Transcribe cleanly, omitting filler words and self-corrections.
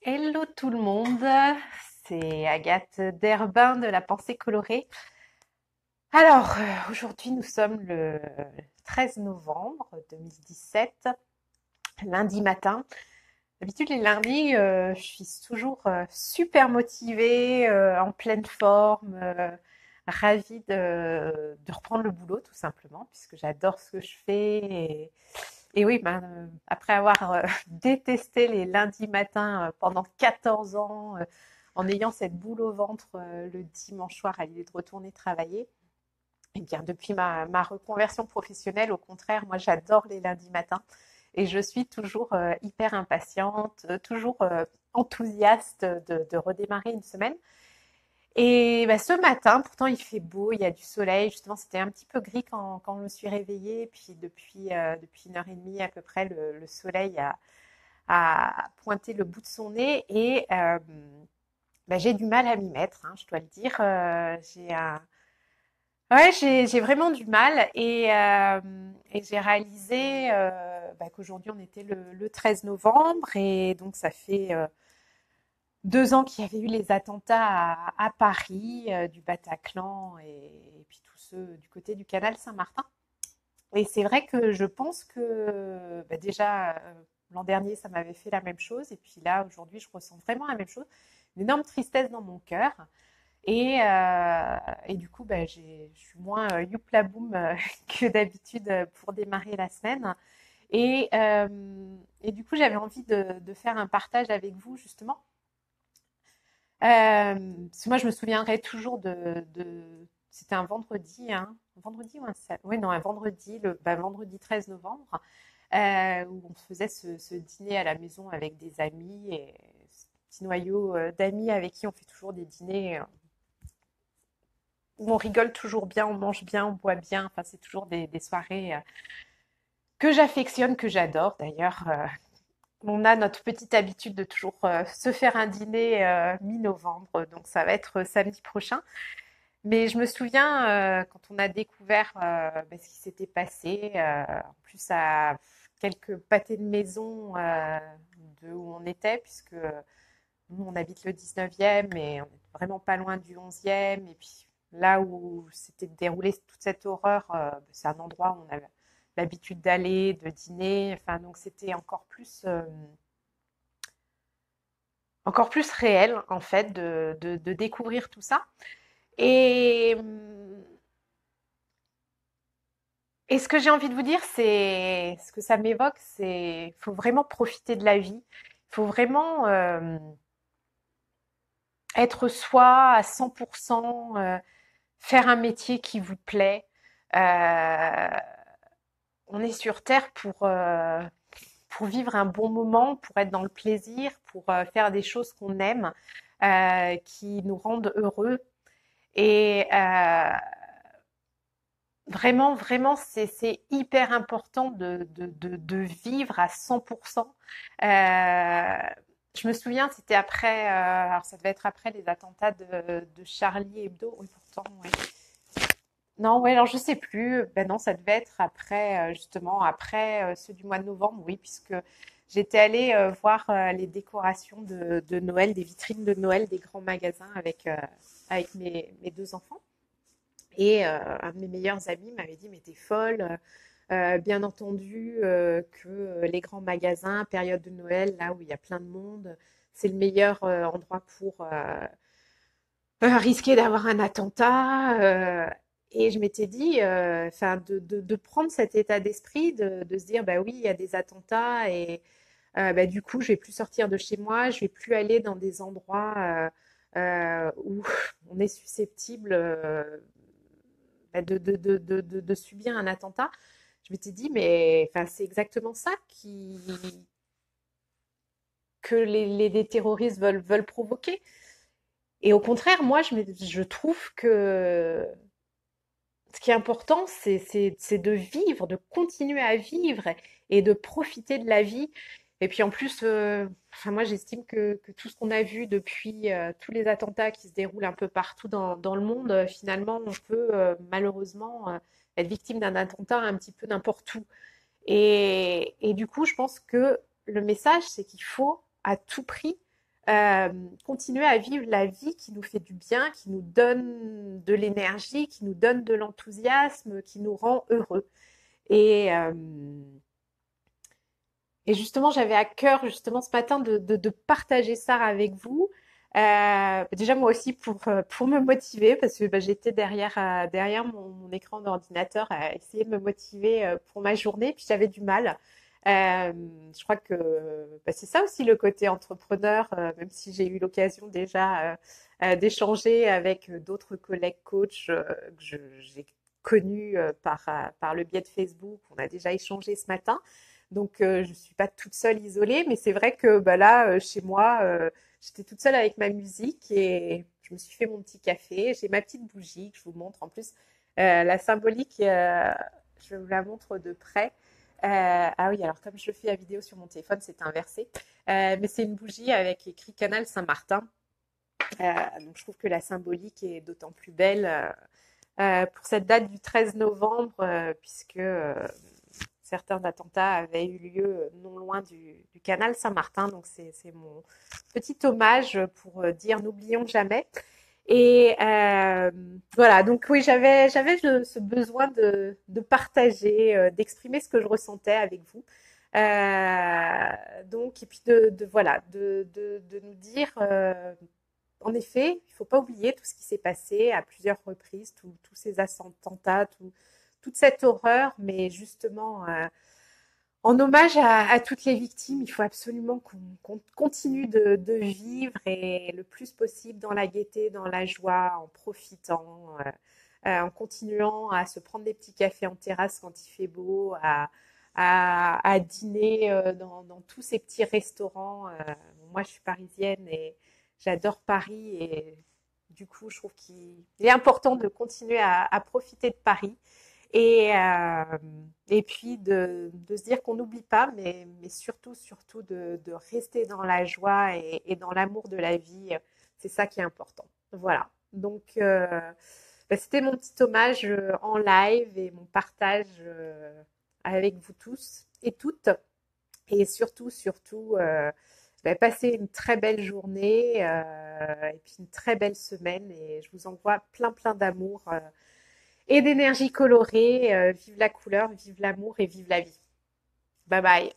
Hello tout le monde, c'est Agathe Derbin de la Pensée colorée. Alors, aujourd'hui nous sommes le 13 novembre 2017, lundi matin. D'habitude les lundis, je suis toujours super motivée, en pleine forme, ravie de reprendre le boulot tout simplement, puisque j'adore ce que je fais. Et oui, ben, après avoir détesté les lundis matins pendant 14 ans, en ayant cette boule au ventre le dimanche soir à l'idée de retourner travailler, et bien depuis ma reconversion professionnelle, au contraire, moi j'adore les lundis matins et je suis toujours hyper impatiente, toujours enthousiaste de redémarrer une semaine. Et bah, ce matin, pourtant il fait beau, il y a du soleil. Justement, c'était un petit peu gris quand je me suis réveillée. Puis depuis 1 heure et demie à peu près, le soleil a pointé le bout de son nez et bah, j'ai du mal à m'y mettre, hein, je dois le dire. Ouais, j'ai vraiment du mal et j'ai réalisé bah, qu'aujourd'hui on était le 13 novembre et donc ça fait 2 ans qu'il y avait eu les attentats à Paris, du Bataclan et puis tous ceux du côté du canal Saint-Martin. Et c'est vrai que je pense que bah déjà l'an dernier ça m'avait fait la même chose et puis là aujourd'hui je ressens vraiment la même chose, une énorme tristesse dans mon cœur et du coup bah, je suis moins youpla boum que d'habitude pour démarrer la semaine et du coup j'avais envie de faire un partage avec vous justement parce que moi, je me souviendrai toujours c'était un vendredi, hein, un vendredi ou oui, non, un vendredi, vendredi 13 novembre, où on faisait ce dîner à la maison avec des amis et ce petit noyau d'amis avec qui on fait toujours des dîners où on rigole toujours bien, on mange bien, on boit bien. Enfin, c'est toujours des soirées que j'affectionne, que j'adore. D'ailleurs, on a notre petite habitude de toujours se faire un dîner mi-novembre, donc ça va être samedi prochain. Mais je me souviens quand on a découvert bah, ce qui s'était passé, en plus à quelques pâtés de maison de où on était, puisque nous on habite le 19e et on est vraiment pas loin du 11e. Et puis là où s'était déroulée toute cette horreur, c'est un endroit où on a l'habitude d'aller, de dîner. Enfin, donc c'était encore plus réel en fait de découvrir tout ça. Et Et ce que j'ai envie de vous dire, c'est ce que ça m'évoque, c'est faut vraiment profiter de la vie. Il faut vraiment être soi à 100%, faire un métier qui vous plaît. Euh, on est sur Terre pour vivre un bon moment, pour être dans le plaisir, pour faire des choses qu'on aime, qui nous rendent heureux. Et vraiment, vraiment, c'est hyper important de vivre à 100%. Euh, je me souviens, c'était après, alors ça devait être après les attentats de Charlie Hebdo. Oui, pourtant, ouais. Non, ouais, alors je sais plus. Ben non, ça devait être après, justement, après ceux du mois de novembre, oui, puisque j'étais allée voir les décorations de Noël, des vitrines de Noël des grands magasins avec mes deux enfants. Et un de mes meilleurs amis m'avait dit, mais t'es folle, bien entendu que les grands magasins, période de Noël, là où il y a plein de monde, c'est le meilleur endroit pour risquer d'avoir un attentat. Et je m'étais dit, enfin, de prendre cet état d'esprit, de se dire, bah oui, il y a des attentats et bah, du coup, je vais plus sortir de chez moi, je vais plus aller dans des endroits où on est susceptible bah, de subir un attentat. Je m'étais dit, mais enfin, c'est exactement ça que les terroristes veulent provoquer. Et au contraire, moi, je trouve que ce qui est important, c'est de vivre, de continuer à vivre et de profiter de la vie. Et puis en plus, enfin, moi j'estime que tout ce qu'on a vu depuis tous les attentats qui se déroulent un peu partout dans le monde, finalement, on peut malheureusement être victime d'un attentat un petit peu n'importe où. Et du coup, je pense que le message, c'est qu'il faut à tout prix euh, continuer à vivre la vie qui nous fait du bien, qui nous donne de l'énergie, qui nous donne de l'enthousiasme, qui nous rend heureux. Et, euh, et justement, j'avais à cœur justement ce matin de partager ça avec vous. Déjà moi aussi pour me motiver parce que bah, j'étais derrière mon écran d'ordinateur à essayer de me motiver pour ma journée puis j'avais du mal. Je crois que bah, c'est ça aussi le côté entrepreneur, même si j'ai eu l'occasion déjà d'échanger avec d'autres collègues coachs j'ai connus par le biais de Facebook. On a déjà échangé ce matin. Donc, je ne suis pas toute seule isolée, mais c'est vrai que bah, là, chez moi, j'étais toute seule avec ma musique et je me suis fait mon petit café. J'ai ma petite bougie que je vous montre. En plus, la symbolique, je vous la montre de près. Ah oui, alors comme je fais la vidéo sur mon téléphone, c'est inversé. Mais c'est une bougie avec écrit Canal Saint-Martin. Donc, je trouve que la symbolique est d'autant plus belle pour cette date du 13 novembre, puisque certains attentats avaient eu lieu non loin du canal Saint-Martin. Donc, c'est mon petit hommage pour dire n'oublions jamais. Et voilà, donc oui, j'avais ce besoin de partager, d'exprimer ce que je ressentais avec vous. Donc, et puis voilà, de nous dire, en effet, il ne faut pas oublier tout ce qui s'est passé à plusieurs reprises, tous ces attentats, toute cette horreur, mais justement, en hommage à toutes les victimes, il faut absolument qu'on continue de vivre et le plus possible dans la gaieté, dans la joie, en profitant, en continuant à se prendre des petits cafés en terrasse quand il fait beau, à dîner dans tous ces petits restaurants. Moi, je suis parisienne et j'adore Paris et du coup, je trouve qu'il est important de continuer à profiter de Paris. Et, euh, et puis de se dire qu'on n'oublie pas, mais surtout de rester dans la joie et dans l'amour de la vie. C'est ça qui est important. Voilà. Donc, bah, c'était mon petit hommage en live et mon partage avec vous tous et toutes. Et surtout, bah, passez une très belle journée et puis une très belle semaine. Et je vous envoie plein d'amour et d'énergie colorée. Vive la couleur, vive l'amour et vive la vie. Bye bye.